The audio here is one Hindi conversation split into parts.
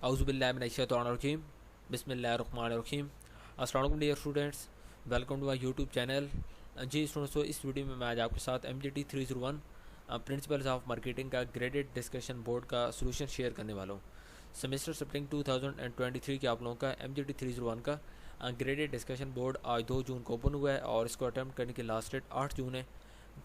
औज़ुबिल्लाहिमिनश्शैतानिर्रजीम बिस्मिल्लाहिर्रहमानिर्रहीम। अस्सलाम वालेकुम dear students, welcome to my YouTube channel. जी स्टूडेंट्स, इस वीडियो में मैं आज आपके साथ MGT 301 प्रिंसिपल्स ऑफ मार्केटिंग का ग्रेडेड डिस्कशन बोर्ड का सलूशन शेयर करने वाला हूँ। सेमेस्टर स्प्रिंग 2023 के आप लोगों का MGT 301 का ग्रेडेड डिस्कशन बोर्ड आज 2 जून को ओपन हुआ है और इसको अटैम्प्ट करने की लास्ट डेट 8 जून है।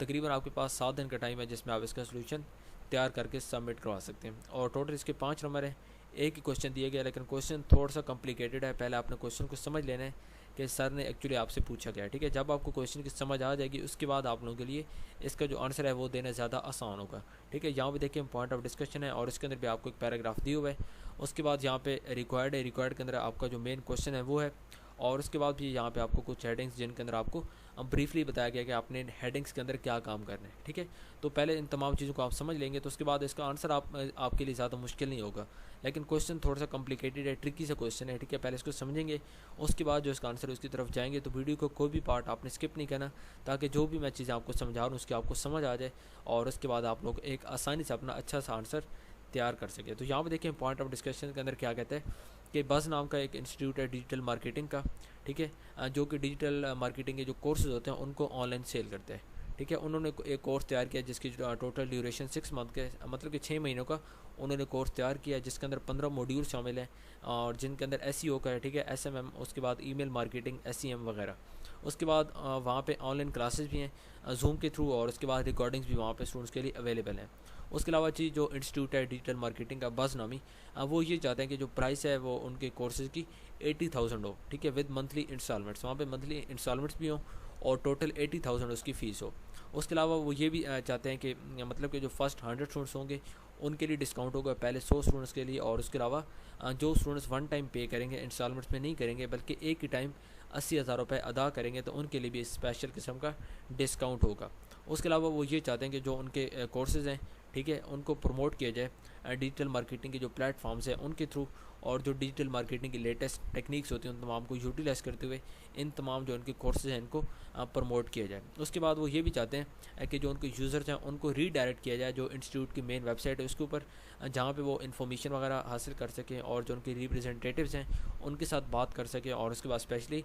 तकरीबन आपके पास 7 दिन का टाइम है जिसमें आप इसका सलूशन तैयार करके सबमिट करवा सकते हैं। और टोटल इसके 5 नंबर है। एक ही क्वेश्चन दिया गया, लेकिन क्वेश्चन थोड़ा सा कॉम्प्लिकेटेड है। पहले आपने क्वेश्चन को समझ लेना है कि सर ने एक्चुअली आपसे पूछा गया है। ठीक है, जब आपको क्वेश्चन की समझ आ जाएगी उसके बाद आप लोगों के लिए इसका जो आंसर है वो देना ज़्यादा आसान होगा। ठीक है, यहाँ पे देखिए पॉइंट ऑफ डिस्कशन है और इसके अंदर भी आपको एक पैराग्राफ दिया हुआ है। उसके बाद यहाँ पे रिक्वायर्ड है, रिक्वायर्ड के अंदर आपका जो मेन क्वेश्चन है वो है। और उसके बाद भी यहाँ पे आपको कुछ हेडिंग्स जिनके अंदर आपको ब्रीफली बताया गया कि आपने हेडिंग्स के अंदर क्या काम करना है। ठीक है, तो पहले इन तमाम चीज़ों को आप समझ लेंगे तो उसके बाद इसका आंसर आपके लिए ज़्यादा मुश्किल नहीं होगा। लेकिन क्वेश्चन थोड़ा सा कॉम्प्लिकेटेड है, ट्रिकी सा क्वेश्चन है। ठीक है, पहले इसको समझेंगे, उसके बाद जो इसका आंसर है उसकी तरफ जाएंगे। तो वीडियो को कोई भी पार्ट आपने स्किप नहीं करना, ताकि जो भी मैं चीज़ें आपको समझा रहा हूँ उसकी आपको समझ आ जाए और उसके बाद आप लोग एक आसानी से अपना अच्छा सा आंसर तैयार कर सके। तो यहाँ पे देखें पॉइंट ऑफ डिस्कशन के अंदर क्या कहते हैं कि बज़ नाम का एक इंस्टीट्यूट है डिजिटल मार्केटिंग का। ठीक है, जो कि डिजिटल मार्केटिंग के जो कोर्सेज होते हैं उनको ऑनलाइन सेल करते हैं। ठीक है, उन्होंने एक कोर्स तैयार किया जिसकी टोटल ड्यूरेशन 6 मंथ के मतलब कि 6 महीनों का उन्होंने कोर्स तैयार किया, जिसके अंदर 15 मॉड्यूल शामिल हैं और जिनके अंदर SEO का है। ठीक है, SMM, उसके बाद ईमेल मार्केटिंग, SEM वगैरह। उसके बाद वहाँ पे ऑनलाइन क्लासेस भी हैं जूम के थ्रू और उसके बाद रिकॉर्डिंग्स भी वहाँ पे स्टूडेंट्स के लिए अवेलेबल हैं। उसके अलावा चीज़ जो इंस्टीट्यूट है डिजिटल मार्केटिंग का बज़ नामी, वो ये चाहते हैं कि जो प्राइस है वो उनके कोर्सेज़ की 80,000 हो। ठीक है, विद मंथली इंस्टॉलमेंट्स, वहाँ पे मंथली इंस्टॉलमेंट्स भी हों और टोटल 80,000 उसकी फ़ीस हो। उसके अलावा वो ये भी चाहते हैं कि मतलब कि जो फर्स्ट 100 स्टूडेंट्स होंगे उनके लिए डिस्काउंट होगा पहले 100 स्टूडेंट्स के लिए। और उसके अलावा जो स्टूडेंट्स वन टाइम पे करेंगे, इंस्टॉलमेंट्स में नहीं करेंगे बल्कि एक ही टाइम 80,000 रुपये अदा करेंगे, तो उनके लिए भी स्पेशल किस्म का डिस्काउंट होगा। उसके अलावा वो ये चाहते हैं कि जो उनके कोर्सेज़ हैं, ठीक है, उनको प्रमोट किया जाए डिजिटल मार्केटिंग के जो प्लेटफॉर्म्स हैं उनके थ्रू, और जो डिजिटल मार्केटिंग की लेटेस्ट टेक्निक्स होती हैं उन तमाम को यूटिलाइज़ करते हुए इन तमाम जो उनके कोर्सेज हैं इनको प्रमोट किया जाए। उसके बाद वो ये भी चाहते हैं कि जो उनके यूज़र्स हैं उनको रीडायरेक्ट किया जाए जो इंस्टीट्यूट की मेन वेबसाइट है उसके ऊपर, जहाँ पे वो इन्फॉर्मेशन वगैरह हासिल कर सकें और जो उनके रिप्रेजेंटेटिव्स हैं उनके साथ बात कर सकें और उसके बाद स्पेशली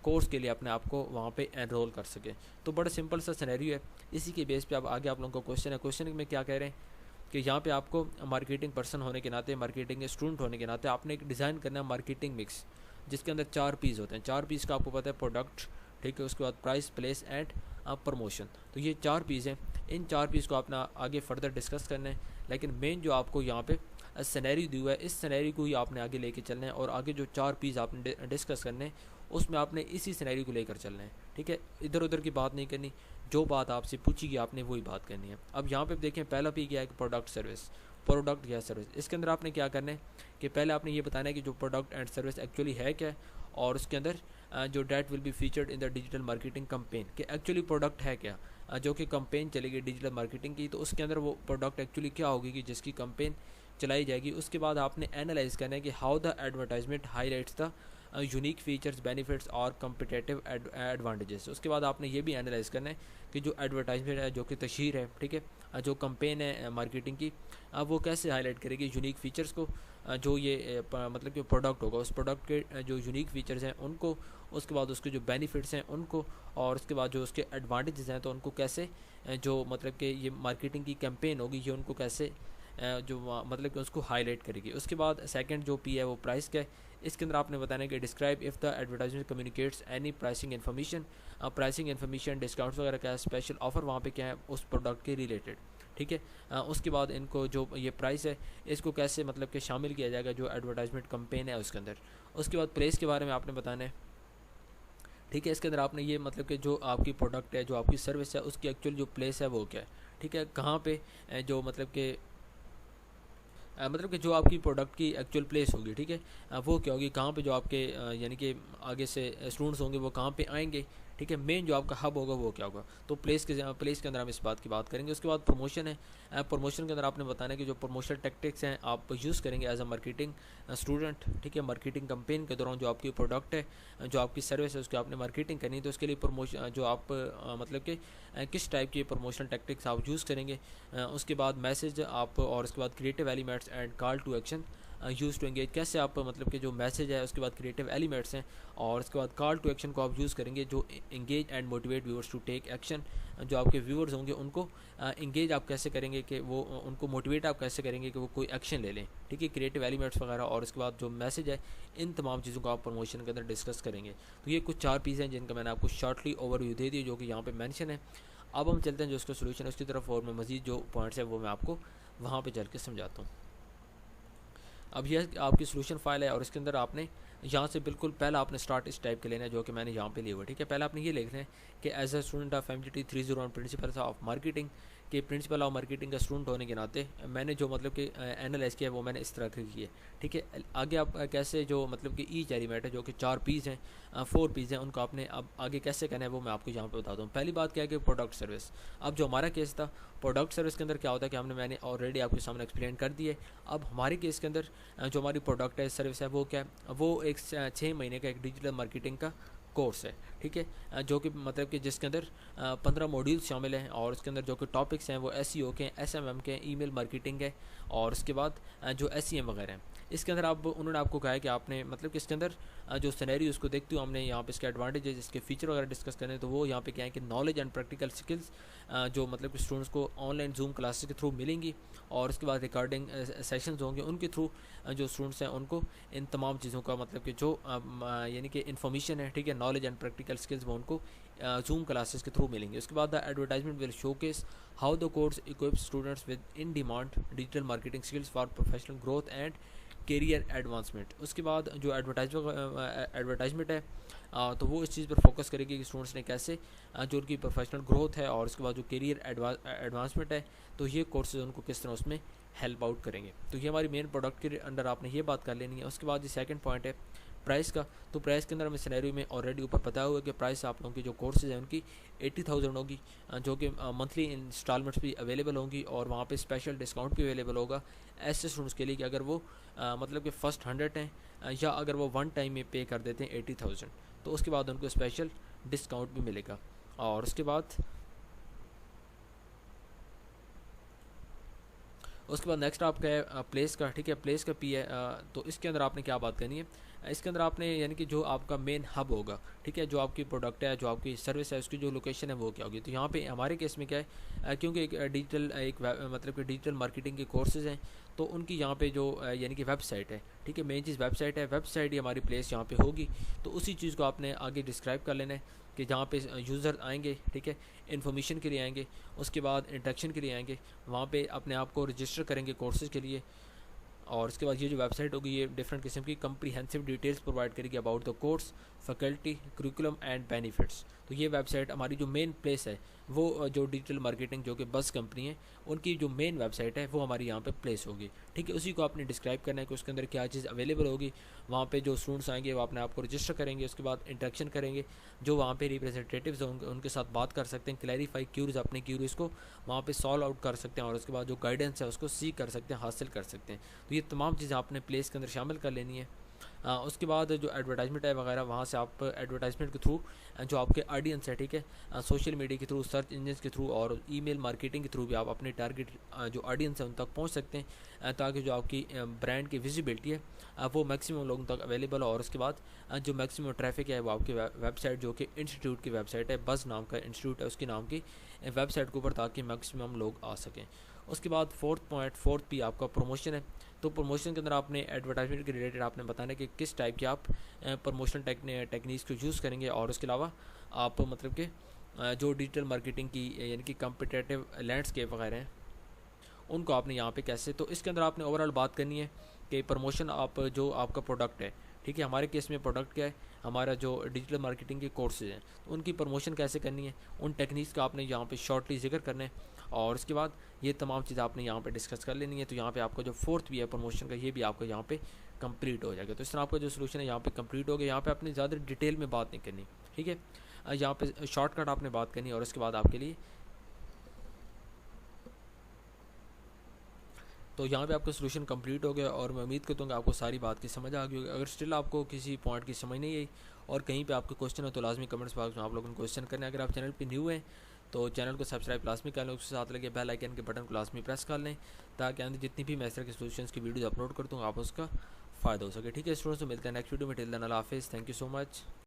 कोर्स के लिए अपने आप को वहाँ पे एनरोल कर सकें। तो बड़ा सिंपल सा सिनेरियो है। इसी के बेस पे अब आगे आप लोगों को क्वेश्चन है। क्वेश्चन में क्या कह रहे हैं कि यहाँ पे आपको मार्केटिंग पर्सन होने के नाते, मार्केटिंग स्टूडेंट होने के नाते आपने एक डिज़ाइन करना है मार्केटिंग मिक्स, जिसके अंदर 4 पीस होते हैं। 4 पीस का आपको पता है, प्रोडक्ट, ठीक है, उसके बाद प्राइस, प्लेस एंड प्रमोशन। तो ये 4 पीस हैं। इन 4 पीस को अपना आगे फर्दर डिस्कस करना है, लेकिन मेन जो आपको यहाँ पे सिनेरियो दिया हुआ है इस सिनेरियो को ही आपने आगे लेके चलना है और आगे जो 4 पीस आपने डिस्कस करने हैं उसमें आपने इसी सिनेरियो को लेकर चलना है। ठीक है, इधर उधर की बात नहीं करनी, जो बात आपसे पूछी गई आपने वही बात करनी है। अब यहाँ पे देखें पहला पी क्या है कि प्रोडक्ट सर्विस, प्रोडक्ट या सर्विस। इसके अंदर आपने क्या करना है कि पहले आपने ये बताना है कि जो प्रोडक्ट एंड सर्विस एक्चुअली है क्या है, और उसके अंदर जो that will be featured in the digital marketing campaign, कि एक्चुअली प्रोडक्ट है क्या, जो कि कैंपेन चलेगी डिजिटल मार्केटिंग की, तो उसके अंदर वो प्रोडक्ट एक्चुअली क्या होगी कि जिसकी कैंपेन चलाई जाएगी। उसके बाद आपने एनालाइज करना है कि how the advertisement highlights the unique features, benefits और कम्पिटेटिव एडवांटेजेस। उसके बाद आपने ये भी एनालाइज करना है कि जो एडवर्टाइजमेंट है, जो कि तशहीर है, ठीक है, जो कैंपेन है मार्केटिंग की, वो कैसे हाईलाइट करेगी यूनिक फीचर्स को, जो ये मतलब कि प्रोडक्ट होगा उस प्रोडक्ट के जो यूनिक फीचर्स हैं उनको, उसके बाद उसके जो बेनिफिट्स हैं उनको, और उसके बाद जो उसके एडवांटेजेस हैं तो उनको कैसे जो मतलब कि ये मार्केटिंग की कैंपेन होगी ये उनको कैसे जो मतलब कि उसको हाईलाइट करेगी। उसके बाद सेकंड जो पी है वो प्राइस का है। इसके अंदर आपने बताना है कि describe if the advertisement communicates any pricing information, pricing information, discounts वगैरह का स्पेशल ऑफर वहाँ पे क्या है उस प्रोडक्ट के रिलेटेड। ठीक है, उसके बाद इनको जो ये प्राइस है इसको कैसे मतलब कि शामिल किया जाएगा जो एडवर्टाइजमेंट कैंपेन है उसके अंदर। उसके बाद प्लेस के बारे में आपने बताना है। ठीक है, इसके अंदर आपने ये मतलब कि जो आपकी प्रोडक्ट है, जो आपकी सर्विस है, उसकी एक्चुअल जो प्लेस है वो क्या है। ठीक है, कहाँ पे जो मतलब कि जो आपकी प्रोडक्ट की एक्चुअल प्लेस होगी, ठीक है, वो क्या होगी, कहाँ पे जो आपके यानी कि आगे से स्टूडेंट्स होंगे वो कहाँ पे आएंगे। ठीक है, मेन जो आपका हब होगा वो क्या होगा, तो प्लेस के अंदर हम इस बात की बात करेंगे। उसके बाद प्रमोशन है। प्रमोशन के अंदर आपने बताना है कि जो प्रमोशनल टैक्टिक्स हैं आप यूज़ करेंगे एज अ मार्केटिंग स्टूडेंट। ठीक है, मार्केटिंग कैंपेन के दौरान जो आपकी प्रोडक्ट है, जो आपकी सर्विस है, उसकी आपने मार्केटिंग करनी है, तो उसके लिए प्रमोशन जो आप मतलब कि किस टाइप की प्रमोशनल टैक्टिक्स आप यूज़ करेंगे। उसके बाद मैसेज आप, और उसके बाद creative elements and call to action use to engage, कैसे आप मतलब कि जो मैसेज है, उसके बाद क्रिएटिव एलिमेंट्स हैं, और उसके बाद कॉल टू एक्शन को आप यूज़ करेंगे जो engage and motivate viewers to take action. जो आपके व्यूअर्स होंगे उनको इंगेज आप कैसे करेंगे कि वो उनको मोटिवेट आप कैसे करेंगे कि वो कोई एक्शन ले लें, ठीक है, क्रिएटिव एलिमेंट्स वगैरह, और उसके बाद जो मैसेज है, इन तमाम चीज़ों को आप प्रमोशन के अंदर डिस्कस करेंगे। तो ये कुछ 4 पीस हैं जिनका मैंने आपको शॉर्टली ओवरव्यू दे दी, जो कि यहाँ पे मेंशन है। अब हम चलते हैं जो उसका सोल्यूशन है उसकी तरफ, और मैं मज़ीद जो पॉइंट्स है वो मैं आपको वहाँ पे चल के समझाता हूँ। अब यह आपकी सोल्यूशन फाइल है, और इसके अंदर आपने यहाँ से बिल्कुल पहला आपने स्टार्ट इस टाइप के लेना है जो कि मैंने यहाँ पे लिया हुआ है, ठीक है। पहले आपने ये लिखना है कि as a student of MGT 301 principles of marketing, के प्रिंसिपल ऑफ मार्केटिंग का स्टूडेंट होने के नाते मैंने जो मतलब कि एनालाइज किया है वो मैंने इस तरह की है, ठीक है। आगे आप कैसे जो मतलब कि ईच एलिमेंट है जो कि 4 पीस हैं, 4 पीस हैं, उनको आपने अब आगे कैसे करना है वो मैं आपको यहाँ पे बताता हूँ। पहली बात क्या है कि प्रोडक्ट सर्विस। अब जो हमारा केस था प्रोडक्ट सर्विस के अंदर क्या होता है कि मैंने ऑलरेडी आपके सामने एक्सप्लेन कर दिया है। अब हमारे केस के अंदर जो हमारी प्रोडक्ट है, सर्विस है, वो क्या है, वो एक 6 महीने का एक डिजिटल मार्केटिंग का कोर्स है, ठीक है, जो कि मतलब कि जिसके अंदर 15 मॉड्यूल्स शामिल हैं, और उसके अंदर जो कि टॉपिक्स हैं वो SEO के, SMM के, ईमेल मार्केटिंग है, और उसके बाद जो SEM वगैरह हैं। इसके अंदर आप उन्होंने आपको कहा है कि आपने मतलब कि इसके अंदर जो सिनेरियो उसको देखते हुए हमने यहाँ पे इसके एडवांटेजेस, इसके फीचर वगैरह डिस्कस करने हैं। तो वो यहाँ पे क्या है कि नॉलेज एंड प्रैक्टिकल स्किल्स जो मतलब कि स्टूडेंट्स को ऑनलाइन जूम क्लासेस के थ्रू मिलेंगी, और उसके बाद रिकॉर्डिंग सेशंस होंगे उनके थ्रू जो स्टूडेंट्स हैं उनको इन तमाम चीज़ों का मतलब कि जो यानी कि इन्फॉर्मेशन है, ठीक है, नॉलेज एंड प्रैक्टिकल स्किल्स वो उनको जूम क्लासेस के थ्रू मिलेंगे। उसके बाद the advertisement will showcase how the course equips students with in demand digital marketing skills for professional growth and career advancement. उसके बाद जो एडवर्टाइजमेंट है तो वो इस चीज़ पर फोकस करेगी कि स्टूडेंट्स ने कैसे जो उनकी प्रोफेशनल ग्रोथ है, और उसके बाद जो कैरियर एडवांसमेंट है, तो ये कोर्सेज उनको किस तरह उसमें हेल्प आउट करेंगे। तो ये हमारी मेन प्रोडक्ट के अंदर आपने ये बात कर लेनी है। उसके बाद ये सेकंड पॉइंट है प्राइस का। तो प्राइस के अंदर हमें सिनेरियो में ऑलरेडी ऊपर पता हुआ है कि प्राइस आप लोगों की जो कोर्सेज हैं उनकी 80,000 होगी, जो कि मंथली इंस्टॉलमेंट्स भी अवेलेबल होंगी, और वहाँ पे स्पेशल डिस्काउंट भी अवेलेबल होगा ऐसे स्टूडेंट्स के लिए कि अगर वो मतलब कि फ़र्स्ट 100 हैं, या अगर वो वन टाइम में पे कर देते हैं 80,000, तो उसके बाद उनको स्पेशल डिस्काउंट भी मिलेगा। और उसके बाद नेक्स्ट आपका है प्लेस का, ठीक है, प्लेस का पी है। तो इसके अंदर आपने क्या बात करनी है, इसके अंदर आपने यानी कि जो आपका मेन हब होगा, ठीक है, जो आपकी प्रोडक्ट है, जो आपकी सर्विस है, उसकी जो लोकेशन है वो क्या होगी। तो यहाँ पे हमारे केस में क्या है, क्योंकि एक डिजिटल मतलब कि डिजिटल मार्केटिंग के कोर्सेज़ हैं, तो उनकी यहाँ पे जो यानी कि वेबसाइट है, ठीक है, मेन चीज़ वेबसाइट है, वेबसाइट ही हमारी प्लेस यहाँ पे होगी। तो उसी चीज़ को आपने आगे डिस्क्राइब कर लेना है कि जहाँ पे यूज़र आएंगे, ठीक है, इन्फॉर्मेशन के लिए आएंगे, उसके बाद इंट्रैक्शन के लिए आएंगे, वहाँ पे अपने आप को रजिस्टर करेंगे कोर्सेज़ के लिए, और उसके बाद ये जो वेबसाइट होगी ये डिफरेंट किस्म की कम्प्रीहेंसिव डिटेल्स प्रोवाइड करेगी about the course, faculty, curriculum and benefits. तो ये वेबसाइट हमारी जो मेन प्लेस है वो जो डिजिटल मार्केटिंग जो कि बस कंपनी है उनकी जो मेन वेबसाइट है वो हमारी यहाँ पे प्लेस होगी, ठीक है। उसी को आपने डिस्क्राइब करना है कि उसके अंदर क्या चीज़ अवेलेबल होगी। वहाँ पे जो स्टूडेंट्स आएंगे वो अपने आप को रजिस्टर करेंगे, उसके बाद इंटरेक्शन करेंगे, जो वहाँ पे रिप्रेजेंटेटिव्स होंगे उनके साथ बात कर सकते हैं, क्लैरिफाई क्यूरीज अपने क्यूरीज को वहाँ पे सॉल्व आउट कर सकते हैं, और उसके बाद जो गाइडेंस है उसको सीख कर सकते हैं, हासिल कर सकते हैं। तो ये तमाम चीज़ें आपने प्लेस के अंदर शामिल कर लेनी है। उसके बाद जो एडवर्टाइजमेंट है वगैरह, वहाँ से आप एडवर्टाइजमेंट के थ्रू जो आपके ऑडियंस है, ठीक है, सोशल मीडिया के थ्रू, सर्च इंजन के थ्रू और ईमेल मार्केटिंग के थ्रू भी आप अपने टारगेट जो ऑडियंस है उन तक पहुँच सकते हैं, ताकि जो आपकी ब्रांड की विजिबिलिटी है वो मैक्सिमम लोगों तक अवेलेबल हो, और उसके बाद जो मैक्सिमम ट्रैफिक है वो आपकी वेबसाइट जो कि इंस्टीट्यूट की वेबसाइट है, बज़ नाम का इंस्टीट्यूट है उसके नाम की वेबसाइट के ऊपर, ताकि मैक्सिमम लोग आ सकें। उसके बाद फोर्थ पी आपका प्रमोशन है। तो प्रमोशन के अंदर आपने एडवर्टाइजमेंट के रिलेटेड आपने बताना है कि किस टाइप की आप प्रमोशन टेक्निक्स को यूज़ करेंगे, और उसके अलावा आप मतलब कि जो डिजिटल मार्केटिंग की यानी कि कम्पिटेटिव लैंडस्केप वगैरह हैं उनको आपने यहाँ पे कैसे। तो इसके अंदर आपने ओवरऑल बात करनी है कि प्रमोशन आप जो आपका प्रोडक्ट है, ठीक है, हमारे केस में प्रोडक्ट क्या है, हमारा जो डिजिटल मार्केटिंग के कोर्सेज हैं तो उनकी प्रमोशन कैसे करनी है, उन टेक्निक्स का आपने यहाँ पे शॉर्टली जिक्र करना है, और उसके बाद ये तमाम चीज़ आपने यहाँ पे डिस्कस कर लेनी है। तो यहाँ पे आपका जो फोर्थ भी है प्रमोशन का, ये भी आपका यहाँ पे कंप्लीट हो जाएगा। तो इस तरह आपका जो सोल्यूशन है यहाँ पे कंप्लीट हो गया। यहाँ पे आपने ज़्यादा डिटेल में बात नहीं करनी, ठीक है, यहाँ पे शॉर्टकट आपने बात करनी, और उसके बाद आपके लिए तो यहाँ पे आपका सोल्यूशन कंप्लीट हो गया, और मैं उम्मीद करता हूँ कि आपको सारी बात की समझ आ गई होगी। अगर स्टिल आपको किसी पॉइंट की समझ नहीं आई और कहीं पे आपके क्वेश्चन हो तो लाजमी कमेंट्स बॉक्स में आप लोगों ने क्वेश्चन करना है। अगर आप चैनल पे न्यू हैं तो चैनल को सब्सक्राइब लाजमी कर लें, उसके साथ लगे बेल आइकन के बटन को लाजमी प्रेस कर लें, ताकि आगे जितनी भी मैं इस तरह के सॉल्यूशंस की वीडियो अपलोड करता हूँ आप उसका फ़ायदा हो सके। ठीक है स्टूडेंट्स, तो मिलते हैं नेक्स्ट वीडियो में। टिल देन अल्लाह हाफिज़, थैंक यू सो मच।